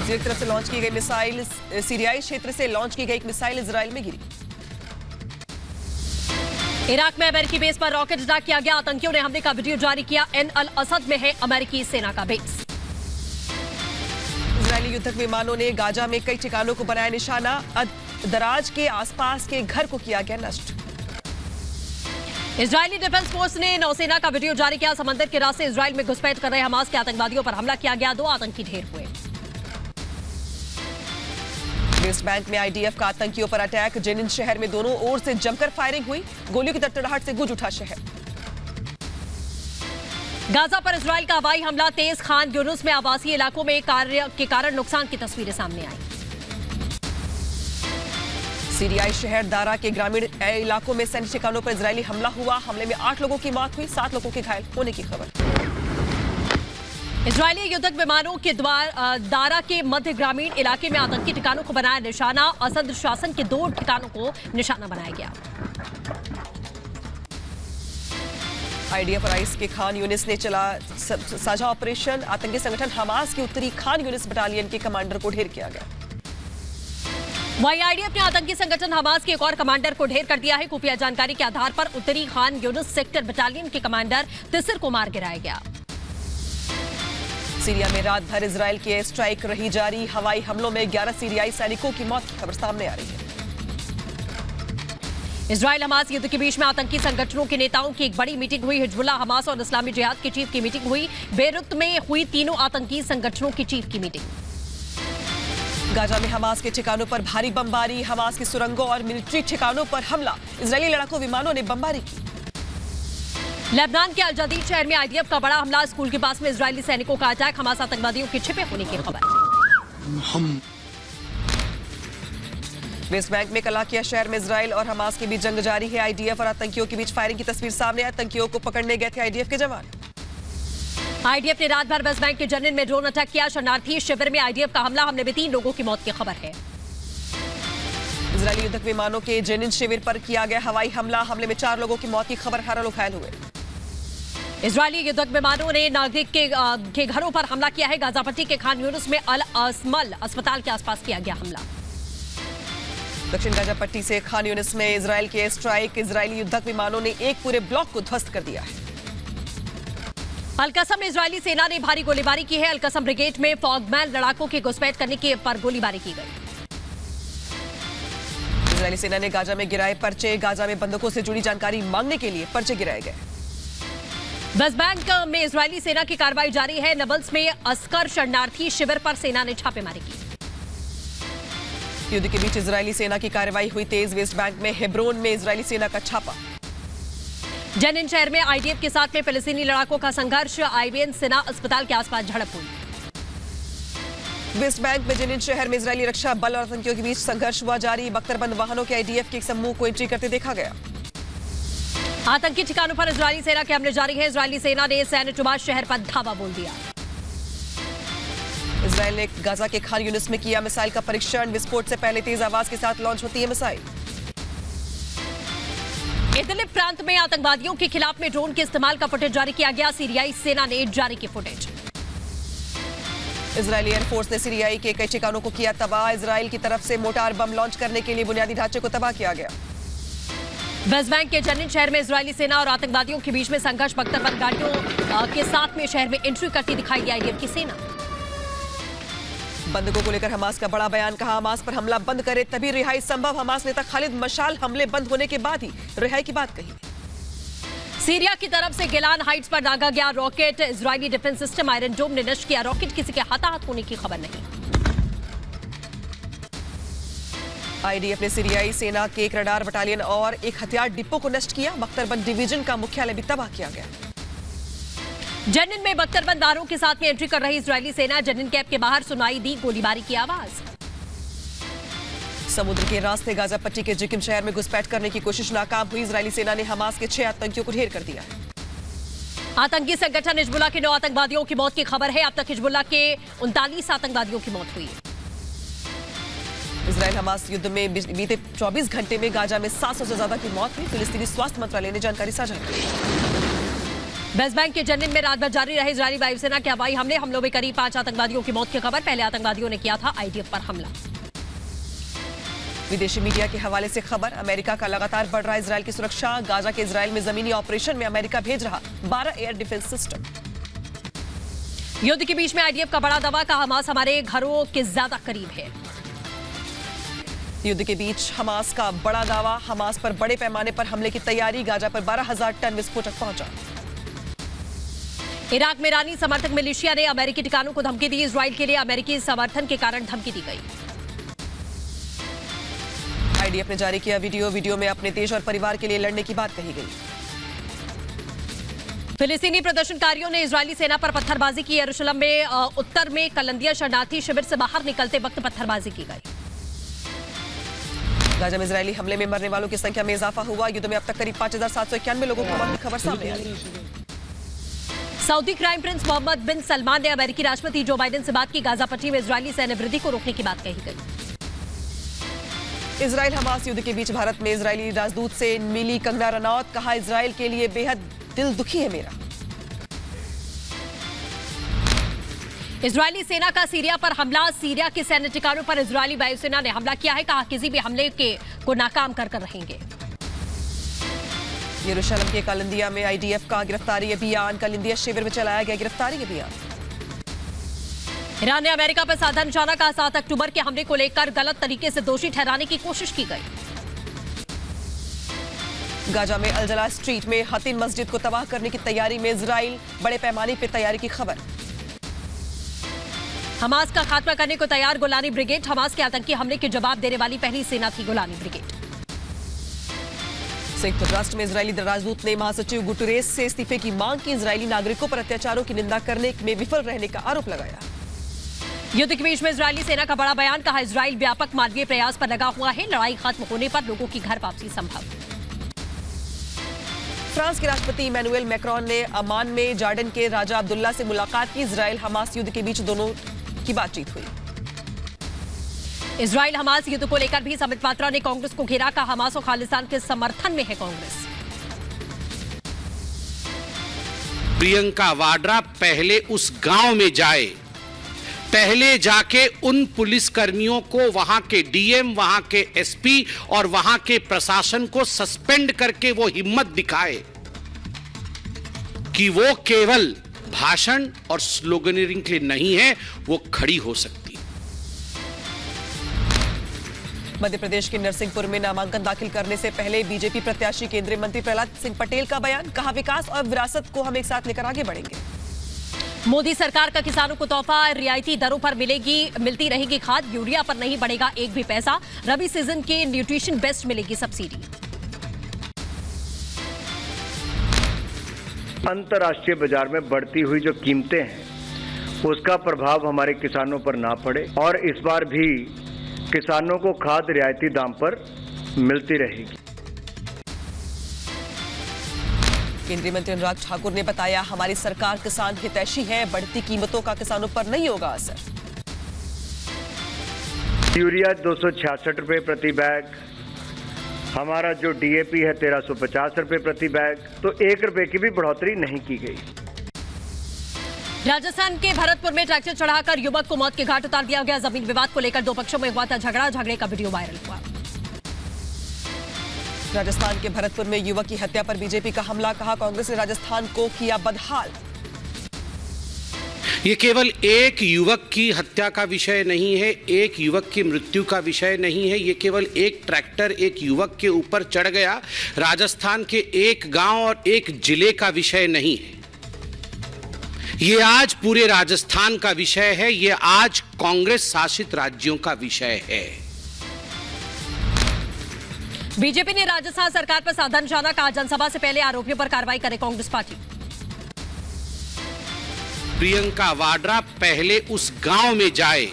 Israel की तरफ से लॉन्च की गई मिसाइल, सीरियाई क्षेत्र से लॉन्च की गई एक मिसाइल इजराइल में गिरी। इराक में अमेरिकी बेस पर रॉकेट अटैक किया गया। आतंकियों ने हमले का वीडियो जारी किया। एन अल असद में है अमेरिकी सेना का बेस। इजरायली युद्धक विमानों ने गाजा में कई ठिकानों को बनाया निशाना। दराज के आसपास के घर को किया गया नष्ट। इजरायली डिफेंस फोर्स ने नौसेना का वीडियो जारी किया। समंदर के रास्ते इजराइल में घुसपैठ कर रहे हमास के आतंकवादियों पर हमला किया गया। 2 आतंकी ढेर हुए। वेस्ट बैंक में आईडीएफ का आतंकियों पर अटैक। जेनिन शहर में दोनों ओर से जमकर फायरिंग हुई। गोलियों की तड़तड़ाहट से गूंज उठा शहर। गाजा पर इजराइल का हवाई हमला तेज। खान यूनुस में आवासीय इलाकों में कार्य के कारण नुकसान की तस्वीरें सामने आई। सीरियाई शहर दारा के ग्रामीण इलाकों में सैन्य ठिकानों पर इजरायली हमला हुआ। हमले में 8 लोगों की मौत हुई, 7 लोगों के घायल होने की खबर। इजरायली युद्धक विमानों के दारा के मध्य ग्रामीण इलाके में आतंकी ठिकानों को बनाया निशाना। असद शासन के 2 ठिकानों को निशाना बनाया गया। आईडीएफ और आइस के खान यूनिस ने चला साझा ऑपरेशन। आतंकी संगठन हमास की उत्तरी खान यूनिस बटालियन के कमांडर को ढेर किया गया। वहीं आईडीएफ ने आतंकी संगठन हमास के एक और कमांडर को ढेर कर दिया है। खुफिया जानकारी के आधार पर उत्तरी खान यूनिस सेक्टर बटालियन के कमांडर तिसर को मार गिराया गया। सीरिया में रात भर इजरायल की एयर स्ट्राइक रही जारी। हवाई हमलों में 11 सीरियाई सैनिकों की मौत की खबर सामने आ रही है। इजरायल हमास युद्ध के बीच में आतंकी संगठनों के नेताओं की एक बड़ी मीटिंग हुई। हिजबुल्लाह, हमास और इस्लामी जिहाद के चीफ की मीटिंग हुई। बेरूत में हुई तीनों आतंकी संगठनों की चीफ की मीटिंग। गाजा में हमास के ठिकानों पर भारी बमबारी। हमास की सुरंगों और मिलिट्री ठिकानों पर हमला। इजरायली लड़ाकू विमानों ने बमबारी की। लेबनान के अल जदीद शहर में आईडीएफ का बड़ा हमला। स्कूल के पास में इजरायली सैनिकों का अटैक। हमास आतंकवादियों के छिपे होने की खबर। वेस्ट बैंक में कलाकिया शहर में इजराइल और हमास के बीच जंग जारी है। आईडीएफ और आतंकियों के बीच फायरिंग की तस्वीर सामने। आतंकियों को पकड़ने गए थे आईडीएफ के जवान। आईडीएफ ने रात भर वेस्ट बैंक के जेनिन में ड्रोन अटैक किया। शरणार्थी शिविर में आईडीएफ का हमला। हमले में 3 लोगों की मौत की खबर है। इजरायली युद्धक विमानों के जेनिन शिविर पर किया गया हवाई हमला। हमले में 4 लोगों की मौत की खबर। 18 लोग घायल हुए। इजरायली युद्धक विमानों ने नागरिक के घरों पर हमला किया है। गाजा पट्टी के खान यूनुस में अल असमल अस्पताल के आसपास किया गया हमला। दक्षिण गाजा पट्टी से खान यूनिस में इजरायल की एयर स्ट्राइक। इजरायली युद्धक विमानों ने एक पूरे ब्लॉक को ध्वस्त कर दिया है। अलकसम में इजरायली सेना ने भारी गोलीबारी की है। अलकसम ब्रिगेड में फॉगमैन लड़ाकों की घुसपैठ करने के पर गोलीबारी की गई। इजरायली सेना ने गाजा में गिराए पर्चे। गाजा में बंदूकों से जुड़ी जानकारी मांगने के लिए पर्चे गिराए गए। वेस्ट बैंक में इजरायली सेना की कार्रवाई जारी है। नबल्स में अस्कर शरणार्थी शिविर पर सेना ने छापेमारी की। युद्ध के बीच इजरायली सेना की कार्रवाई हुई तेज। वेस्ट बैंक में हेब्रोन में इजरायली सेना का छापा। जेनिन शहर में आईडीएफ के साथ में फिलिस्तीनी लड़ाकों का संघर्ष। आईबीएन सेना अस्पताल के आसपास झड़प हुई। वेस्ट बैंक में जेनिन शहर में इजरायली रक्षा बल और आतंकियों के बीच संघर्ष हुआ जारी। बख्तरबंद वाहनों के आईडीएफ के एक समूह को एंट्री करते देखा गया। आतंकी ठिकानों पर इजरायली सेना के हमले जारी है। इजरायली सेना ने सैन्य टुबाज शहर पर धावा बोल दिया। इजरायल ने गाजा के खान यूनिस में किया मिसाइल का परीक्षण। विस्फोट से पहले तेज आवाज के साथ लॉन्च होती है मिसाइल। इदलिब प्रांत में आतंकवादियों के खिलाफ में ड्रोन के इस्तेमाल का फुटेज जारी किया गया। सीरियाई सेना ने जारी की फुटेज। इजरायली एयरफोर्स ने सीरियाई के कई ठिकानों को किया तबाह। इजरायल की तरफ से मोटार बम लॉन्च करने के लिए बुनियादी ढांचे को तबाह किया गया। वेस्ट बैंक के जेनिन शहर में इजरायली सेना और आतंकवादियों के बीच में संघर्ष। बख्तरबंद गाड़ियों के साथ में शहर में एंट्री करती दिखाई दी आईडीएफ की सेना। बंधकों को लेकर हमास का बड़ा बयान। कहा हमास पर हमला बंद करे तभी रिहाई संभव। हमास नेता खालिद मशाल हमले बंद होने के बाद ही रिहाई की बात कही। सीरिया की तरफ से गिलान हाइट्स पर दागा गया rocket. Israeli defence system Iron Dome ने नष्ट किया रॉकेट। किसी के हताहत होने की खबर नहीं। आईडीएफ ने सीरियाई सेना के एक रडार बटालियन और एक हथियार डिपो को नष्ट किया। बख्तरबंद डिवीजन का मुख्यालय भी तबाह किया गया। जेनिन में बख्तरबंद दारों के साथ में एंट्री कर रही इजरायली सेना। जेनिन कैंप के बाहर सुनाई दी गोलीबारी की आवाज। समुद्र के रास्ते गाजा पट्टी के जिकिम शहर में घुसपैठ करने की कोशिश नाकाम हुई। इजरायली सेना ने हमास के 6 आतंकियों को ढेर कर दिया। आतंकी संगठन हिजबुल्लाह के 9 आतंकवादियों की मौत की खबर है। अब तक हिजबुल्लाह के 39 आतंकवादियों की मौत हुई है। इजरायल हमास युद्ध में बीते 24 घंटे में गाजा में 700 से ज्यादा की मौत हुई। फिलिस्तीनी स्वास्थ्य मंत्रालय ने जानकारी साझा की। वेस्ट बैंक के जनिन में रात भर जारी रहे इजरायली वायुसेना के हवाई हमलों में करीब 5 आतंकवादियों की मौत की खबर। पहले आतंकवादियों ने किया था आईडीएफ पर हमला। विदेशी मीडिया के हवाले से खबर, अमेरिका का लगातार बढ़ रहा इजरायल की सुरक्षा। गाजा के इजरायल में जमीनी ऑपरेशन में अमेरिका भेज रहा 12 एयर डिफेंस सिस्टम। युद्ध के बीच में आईडीएफ का बड़ा दावा, कहा हमास हमारे घरों के ज्यादा करीब है। युद्ध के बीच हमास का बड़ा दावा, हमास पर बड़े पैमाने पर हमले की तैयारी। गाजा पर 12,000 टन विस्फोटक पहुंचा। इराक में ईरानी समर्थक मिलिशिया ने अमेरिकी ठिकानों को धमकी दी। इजरायल के लिए अमेरिकी समर्थन के कारण धमकी दी गई। आईडीएफ ने जारी किया वीडियो में अपने देश और परिवार के लिए लड़ने की बात कही गई। फिलिस्तीनी प्रदर्शनकारियों ने इजरायली सेना पर पत्थरबाजी की। यरूशलेम में उत्तर में कलंदिया शरणार्थी शिविर से बाहर निकलते वक्त पत्थरबाजी की गई। गाजा में इजरायली हमले में मरने वालों की संख्या में इजाफा हुआ। युद्ध में अब तक करीब 5,791 लोगों की मौत की खबर सामने आई। सऊदी क्राइम प्रिंस मोहम्मद बिन सलमान ने अमेरिकी राष्ट्रपति जो बाइडेन से बात की। गाजा पट्टी में इजरायली सैन्य वृद्धि को रोकने की बात कही गई। इजरायल हमास युद्ध के बीच भारत में इजरायली राजदूत से मिली कंगना रनौत, कहा इजरायल के लिए बेहद दिल दुखी है मेरा। इजरायली सेना का सीरिया पर हमला, सीरिया के सैन्य ठिकानों पर इजरायली वायुसेना ने हमला किया है। कहा किसी भी हमले को नाकाम कर रहेंगे। यरूशलेम के कलंदिया में आईडीएफ का गिरफ्तारी अभियान, कलंदिया शिविर में चलाया गया गिरफ्तारी अभियान। ईरान ने अमेरिका पर साधा निशाना, कहा 7 अक्टूबर के हमले को लेकर गलत तरीके से दोषी ठहराने की कोशिश की गई। गाजा में अलजला स्ट्रीट में हतीन मस्जिद को तबाह करने की तैयारी में इजराइल, बड़े पैमाने पर तैयारी की खबर। हमास का खात्मा करने को तैयार गोलानी ब्रिगेड, हमास के आतंकी हमले के जवाब देने वाली पहली सेना थी गोलानी ब्रिगेड। संयुक्त राष्ट्र में इजरायली राजदूत ने महासचिव गुटरेस से इस्तीफे की मांग की। इजरायली नागरिकों पर अत्याचारों की निंदा करने में विफल रहने का आरोप लगाया। युद्ध के बीच में इजरायली सेना का बड़ा बयान, कहा इजरायल व्यापक मानवीय प्रयास पर लगा हुआ है। लड़ाई खत्म होने पर लोगों की घर वापसी संभव। फ्रांस के राष्ट्रपति इमैनुएल मैक्रोन ने अमान में जॉर्डन के राजा अब्दुल्ला से मुलाकात की। इजरायल हमास युद्ध के बीच दोनों की बातचीत हुई। इजरायल हमास युद्ध को लेकर भी संबित पात्रा ने कांग्रेस को घेरा, कहा हमास और खालिस्तान के समर्थन में है कांग्रेस। प्रियंका वाड्रा पहले उस गांव में जाए, पहले जाके उन पुलिस कर्मियों को, वहां के डीएम, वहां के एसपी और वहां के प्रशासन को सस्पेंड करके वो हिम्मत दिखाए कि वो केवल भाषण और स्लोगनिंग के लिए नहीं है, वो खड़ी हो सकती। मध्य प्रदेश के नरसिंहपुर में नामांकन दाखिल करने से पहले बीजेपी प्रत्याशी केंद्रीय मंत्री प्रहलाद सिंह पटेल का बयान, कहा विकास और विरासत को हम एक साथ लेकर आगे बढ़ेंगे। मोदी सरकार का किसानों को तोहफा, रियायती दरों पर मिलती रहेगी खाद, यूरिया पर नहीं बढ़ेगा एक भी पैसा। रबी सीजन के न्यूट्रिशन बेस्ट मिलेगी सब्सिडी। अंतर्राष्ट्रीय बाजार में बढ़ती हुई जो कीमतें हैं उसका प्रभाव हमारे किसानों पर ना पड़े और इस बार भी किसानों को खाद रियायती दाम पर मिलती रहेगी। केंद्रीय मंत्री अनुराग ठाकुर ने बताया हमारी सरकार किसान हितैषी है, बढ़ती कीमतों का किसानों पर नहीं होगा असर। यूरिया 266 रुपए प्रति बैग, हमारा जो डीएपी है 1350 रुपए प्रति बैग, तो 1 रुपए की भी बढ़ोतरी नहीं की गई। राजस्थान के भरतपुर में ट्रैक्टर चढ़ाकर युवक को मौत के घाट उतार दिया गया। जमीन विवाद को लेकर दो पक्षों में हुआ था झगड़े का वीडियो वायरल हुआ। राजस्थान के भरतपुर में युवक की हत्या पर बीजेपी का हमला, कहा कांग्रेस ने राजस्थान को किया बदहाल। ये केवल एक युवक की हत्या का विषय नहीं है, एक युवक की मृत्यु का विषय नहीं है, ये केवल एक ट्रैक्टर एक युवक के ऊपर चढ़ गया, राजस्थान के एक गांव और एक जिले का विषय नहीं है। ये आज पूरे राजस्थान का विषय है, ये आज कांग्रेस शासित राज्यों का विषय है। बीजेपी ने राजस्थान सरकार पर साधा निशाना, कहा जनसभा से पहले आरोपियों पर कार्रवाई करे कांग्रेस पार्टी। प्रियंका वाड्रा पहले उस गांव में जाए,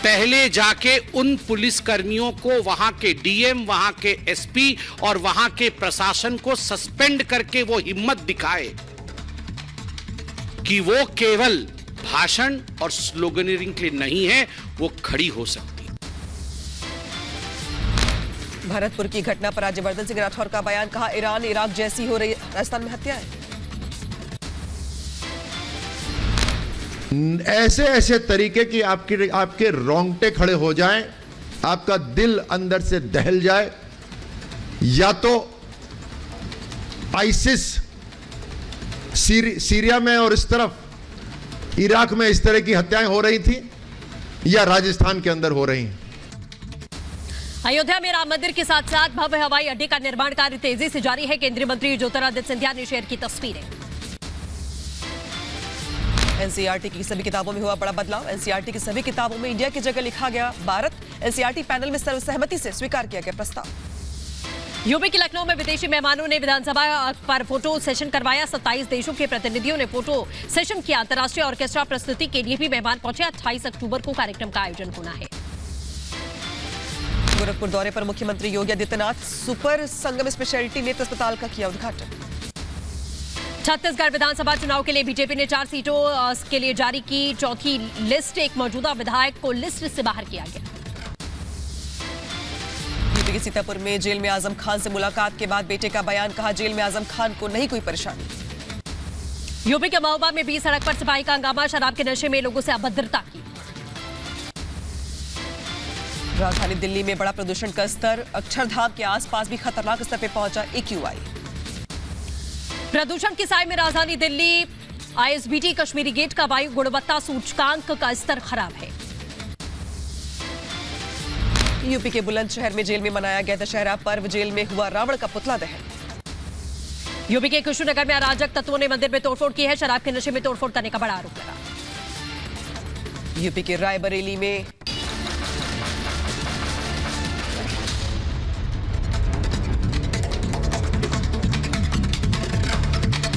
पहले जाके उन पुलिस कर्मियों को, वहां के डीएम, वहां के एसपी और वहां के प्रशासन को सस्पेंड करके वो हिम्मत दिखाए कि वो केवल भाषण और स्लोगनिंग के लिए नहीं है, वो खड़ी हो सकती। भरतपुर की घटना पर राज्यवर्धन सिंह राठौर का बयान, कहा ईरान इराक जैसी हो रही राजस्थान में हत्याएं। ऐसे ऐसे तरीके की आपके रोंगटे खड़े हो जाएं, आपका दिल अंदर से दहल जाए। या तो आईसिस सीरिया में और इस तरफ इराक में इस तरह की हत्याएं हो रही थी, या राजस्थान के अंदर हो रही हैं। अयोध्या में राम मंदिर के साथ साथ भव्य हवाई अड्डे का निर्माण कार्य तेजी से जारी है। केंद्रीय मंत्री ज्योतिरादित्य सिंधिया ने शेयर की तस्वीरें। एनसीईआरटी की सभी किताबों में हुआ बड़ा बदलाव। एनसीईआरटी की सभी किताबों में इंडिया की जगह लिखा गया भारत। एनसीईआरटी पैनल में सर्वसहमति से स्वीकार किया गया प्रस्ताव। यूपी के लखनऊ में विदेशी मेहमानों ने विधानसभा पर फोटो सेशन करवाया। 27 देशों के प्रतिनिधियों ने फोटो सेशन किया। अंतर्राष्ट्रीय ऑर्केस्ट्रा प्रस्तुति के लिए भी मेहमान पहुंचे। 28 अक्टूबर को कार्यक्रम का आयोजन होना है। गोरखपुर दौरे पर मुख्यमंत्री योगी आदित्यनाथ सुपर संगम स्पेशलिटी नेत्र अस्पताल का किया उद्घाटन। छत्तीसगढ़ विधानसभा चुनाव के लिए बीजेपी ने 4 सीटों के लिए जारी की चौथी लिस्ट। एक मौजूदा विधायक को लिस्ट से बाहर किया गया। यूपी के सीतापुर में जेल में आजम खान से मुलाकात के बाद बेटे का बयान। कहा जेल में आजम खान को नहीं कोई परेशानी। यूपी के महोबा में भी सड़क पर सिपाही का हंगामा। शराब के नशे में लोगों से अभद्रता की। राजधानी दिल्ली में बड़ा प्रदूषण का स्तर। अक्षरधाम के आसपास भी खतरनाक स्तर पर पहुंचा AQI। प्रदूषण की साए में राजधानी दिल्ली ISBT कश्मीरी गेट का वायु गुणवत्ता सूचकांक का स्तर खराब है। यूपी के बुलंदशहर में जेल में मनाया गया दशहरा पर्व। जेल में हुआ रावण का पुतला दहन। यूपी के कुशीनगर में अराजक तत्वों ने मंदिर में तोड़फोड़ की है। शराब के नशे में तोड़फोड़ करने का बड़ा आरोप लगा। यूपी के रायबरेली में